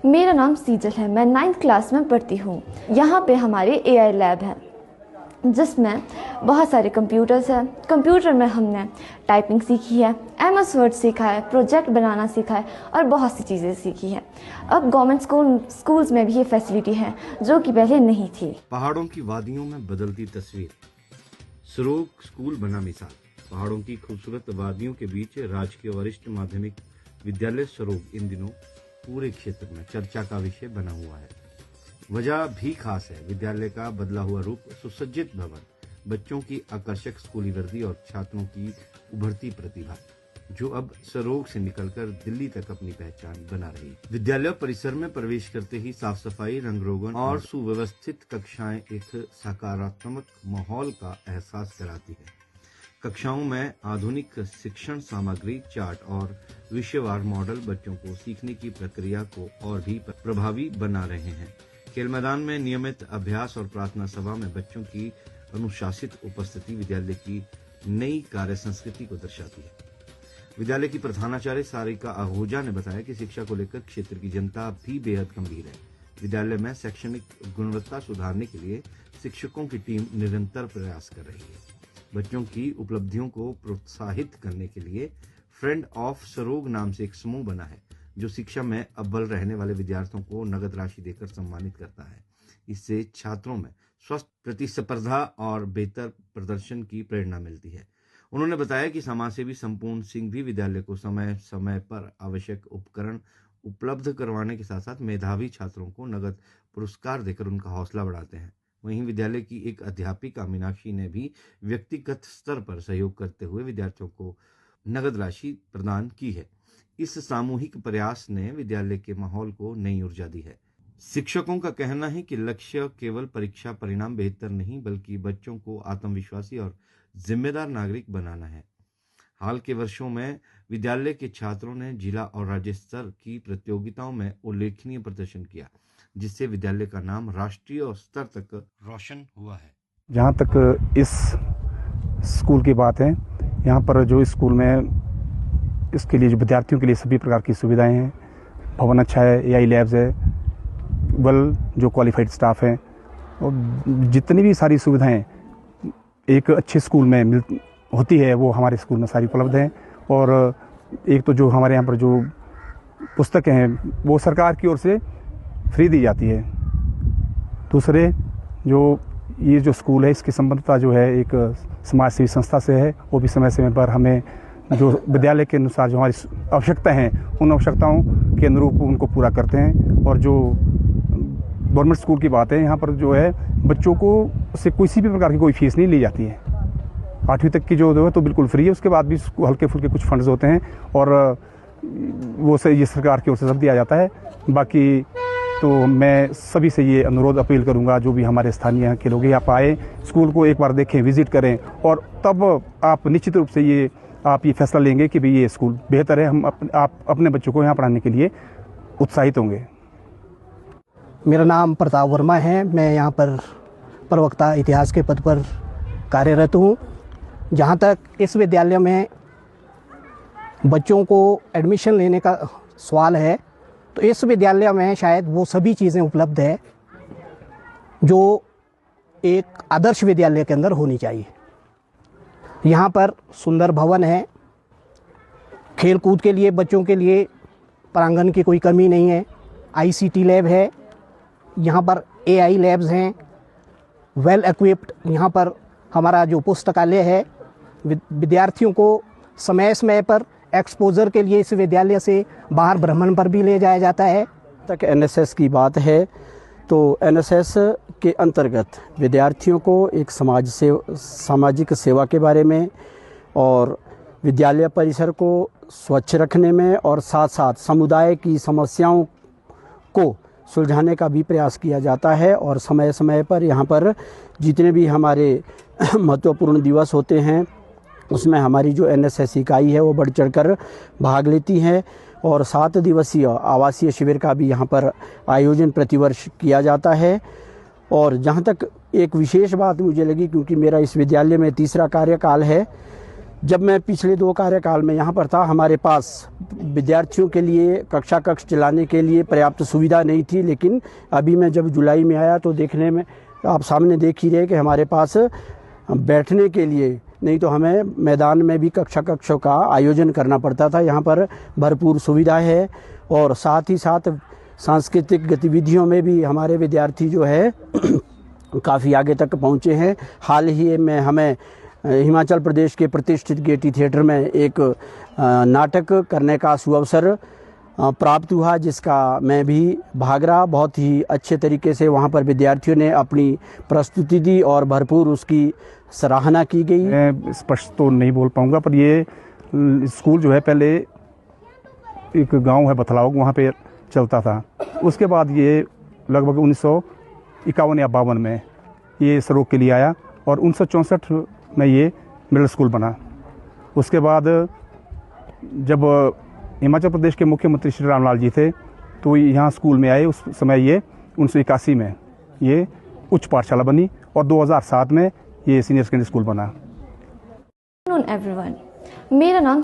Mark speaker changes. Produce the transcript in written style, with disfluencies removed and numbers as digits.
Speaker 1: मेरा नाम सीजल है। मैं 9th क्लास में पढ़ती हूँ। यहाँ पे हमारी एआई लैब है जिसमें बहुत सारे कंप्यूटर्स हैं। कंप्यूटर में हमने टाइपिंग सीखी है, MS वर्ड सीखा है, प्रोजेक्ट बनाना सीखा है और बहुत सी चीज़ें सीखी हैं। अब गवर्नमेंट स्कूल्स में भी ये फैसिलिटी है जो कि पहले नहीं थी।
Speaker 2: पहाड़ों की वादियों में बदलती तस्वीर, सरोग स्कूल बना मिसाल। पहाड़ों की खूबसूरत वादियों के बीच राजकीय वरिष्ठ माध्यमिक विद्यालय सरोग इन दिनों पूरे क्षेत्र में चर्चा का विषय बना हुआ है। वजह भी खास है, विद्यालय का बदला हुआ रूप, सुसज्जित भवन, बच्चों की आकर्षक स्कूली वर्दी और छात्रों की उभरती प्रतिभा जो अब सरोग से निकलकर दिल्ली तक अपनी पहचान बना रही है। विद्यालय परिसर में प्रवेश करते ही साफ सफाई, रंग रोगन और सुव्यवस्थित कक्षाएं एक सकारात्मक माहौल का एहसास कराती है। कक्षाओं में आधुनिक शिक्षण सामग्री, चार्ट और विषयवार मॉडल बच्चों को सीखने की प्रक्रिया को और भी प्रभावी बना रहे हैं। खेल मैदान में नियमित अभ्यास और प्रार्थना सभा में बच्चों की अनुशासित उपस्थिति विद्यालय की नई कार्य संस्कृति को दर्शाती है। विद्यालय की प्रधानाचार्य सारिका आहूजा ने बताया कि शिक्षा को लेकर क्षेत्र की जनता भी बेहद गंभीर है। विद्यालय में शैक्षणिक गुणवत्ता सुधारने के लिए शिक्षकों की टीम निरंतर प्रयास कर रही है। बच्चों की उपलब्धियों को प्रोत्साहित करने के लिए फ्रेंड ऑफ सरोग नाम से एक समूह बना है जो शिक्षा में अव्वल रहने वाले विद्यार्थियों को नगद राशि देकर सम्मानित करता है। इससे छात्रों में स्वस्थ प्रतिस्पर्धा और बेहतर प्रदर्शन की प्रेरणा मिलती है। उन्होंने बताया कि समाजसेवी संपूर्ण सिंह भी विद्यालय को समय समय पर आवश्यक उपकरण उपलब्ध करवाने के साथ साथ मेधावी छात्रों को नगद पुरस्कार देकर उनका हौसला बढ़ाते हैं। वहीं विद्यालय की एक अध्यापिका मीनाक्षी ने भी व्यक्तिगत स्तर पर सहयोग करते हुए विद्यार्थियों को नगद राशि प्रदान की है। इस सामूहिक प्रयास ने विद्यालय के माहौल को नई ऊर्जा दी है। शिक्षकों का कहना है कि लक्ष्य केवल परीक्षा परिणाम बेहतर नहीं बल्कि बच्चों को आत्मविश्वासी और जिम्मेदार नागरिक बनाना है। हाल के वर्षों में विद्यालय के छात्रों ने जिला और राज्य स्तर की प्रतियोगिताओं में उल्लेखनीय प्रदर्शन किया, जिससे विद्यालय का नाम राष्ट्रीय स्तर तक रोशन हुआ है।
Speaker 3: जहाँ तक इस स्कूल की बात है, यहाँ पर जो स्कूल में इसके लिए जो विद्यार्थियों के लिए सभी प्रकार की सुविधाएं हैं, भवन अच्छा है, एआई लैब्स है, वेल जो क्वालिफाइड स्टाफ है और जितनी भी सारी सुविधाएं एक अच्छे स्कूल में होती है वो हमारे स्कूल में सारी उपलब्ध हैं। और एक तो जो हमारे यहाँ पर जो पुस्तकें हैं वो सरकार की ओर से फ्री दी जाती है। दूसरे जो ये जो स्कूल है इसकी संबद्धता जो है एक समाज सेवी संस्था से है, वो भी समय समय पर हमें जो विद्यालय के अनुसार जो हमारी आवश्यकता हैं उन आवश्यकताओं के अनुरूप उनको पूरा करते हैं। और जो गवर्नमेंट स्कूल की बात है, यहाँ पर जो है बच्चों को उससे किसी भी प्रकार की कोई फीस नहीं ली जाती है। 8वीं तक की जो है तो बिल्कुल फ्री है, उसके बाद भी हल्के फुल्के कुछ फंड्स होते हैं और वो से ये सरकार की ओर से सब दिया जाता है। बाकी तो मैं सभी से ये अनुरोध अपील करूंगा, जो भी हमारे स्थानीय यहाँ के लोग हैं, आप आए स्कूल को एक बार देखें, विजिट करें और तब आप निश्चित रूप से आप ये फैसला लेंगे कि भाई ये स्कूल बेहतर है। आप अपने बच्चों को यहाँ पढ़ाने के लिए उत्साहित होंगे।
Speaker 4: मेरा नाम प्रताप वर्मा है। मैं यहाँ पर प्रवक्ता इतिहास के पद पर कार्यरत हूँ। जहाँ तक इस विद्यालय में बच्चों को एडमिशन लेने का सवाल है, तो इस विद्यालय में शायद वो सभी चीज़ें उपलब्ध है जो एक आदर्श विद्यालय के अंदर होनी चाहिए। यहाँ पर सुंदर भवन है, खेल कूद के लिए बच्चों के लिए प्रांगण की कोई कमी नहीं है, ICT लैब है, यहाँ पर AI लैब्स हैं, वेल इक्विप्ड यहाँ पर हमारा जो पुस्तकालय है। विद्यार्थियों को समय समय पर एक्सपोजर के लिए इस विद्यालय से बाहर भ्रमण पर भी ले जाया जाता है।
Speaker 5: तक NSS की बात है तो NSS के अंतर्गत विद्यार्थियों को एक सामाजिक सेवा के बारे में और विद्यालय परिसर को स्वच्छ रखने में और साथ साथ समुदाय की समस्याओं को सुलझाने का भी प्रयास किया जाता है। और समय समय पर यहाँ पर जितने भी हमारे महत्वपूर्ण दिवस होते हैं उसमें हमारी जो NSS इकाई है वो बढ़ चढ़कर भाग लेती है। और 7 दिवसीय आवासीय शिविर का भी यहाँ पर आयोजन प्रतिवर्ष किया जाता है। और जहाँ तक एक विशेष बात मुझे लगी, क्योंकि मेरा इस विद्यालय में तीसरा कार्यकाल है, जब मैं पिछले 2 कार्यकाल में यहाँ पर था, हमारे पास विद्यार्थियों के लिए कक्षा कक्ष चलाने के लिए पर्याप्त सुविधा नहीं थी, लेकिन अभी मैं जब जुलाई में आया तो देखने में आप सामने देख ही रहे कि हमारे पास बैठने के लिए नहीं तो हमें मैदान में भी कक्षा कक्षों का आयोजन करना पड़ता था। यहाँ पर भरपूर सुविधा है और साथ ही साथ सांस्कृतिक गतिविधियों में भी हमारे विद्यार्थी जो है काफ़ी आगे तक पहुँचे हैं। हाल ही में हमें हिमाचल प्रदेश के प्रतिष्ठित गेयटी थिएटर में एक नाटक करने का सुअवसर प्राप्त हुआ, जिसका मैं भी भाग रहा। बहुत ही अच्छे तरीके से वहाँ पर विद्यार्थियों ने अपनी प्रस्तुति दी और भरपूर उसकी सराहना की गई।
Speaker 3: मैं स्पष्ट तो नहीं बोल पाऊँगा, पर ये स्कूल जो है पहले एक गांव है बथलाव, वहाँ पे चलता था। उसके बाद ये लगभग 1951 या 52 में ये सरोग के लिए आया और 1964 में ये मिडिल स्कूल बना। उसके बाद जब हिमाचल प्रदेश के मुख्यमंत्री श्री रामलाल जी थे तो यहाँ स्कूल में आए। उस समय ये 1981 में ये उच्च पाठशाला बनी और 2007 में ये सीनियर सेकेंडरी स्कूल बना।
Speaker 1: एवरीवन, मेरा नाम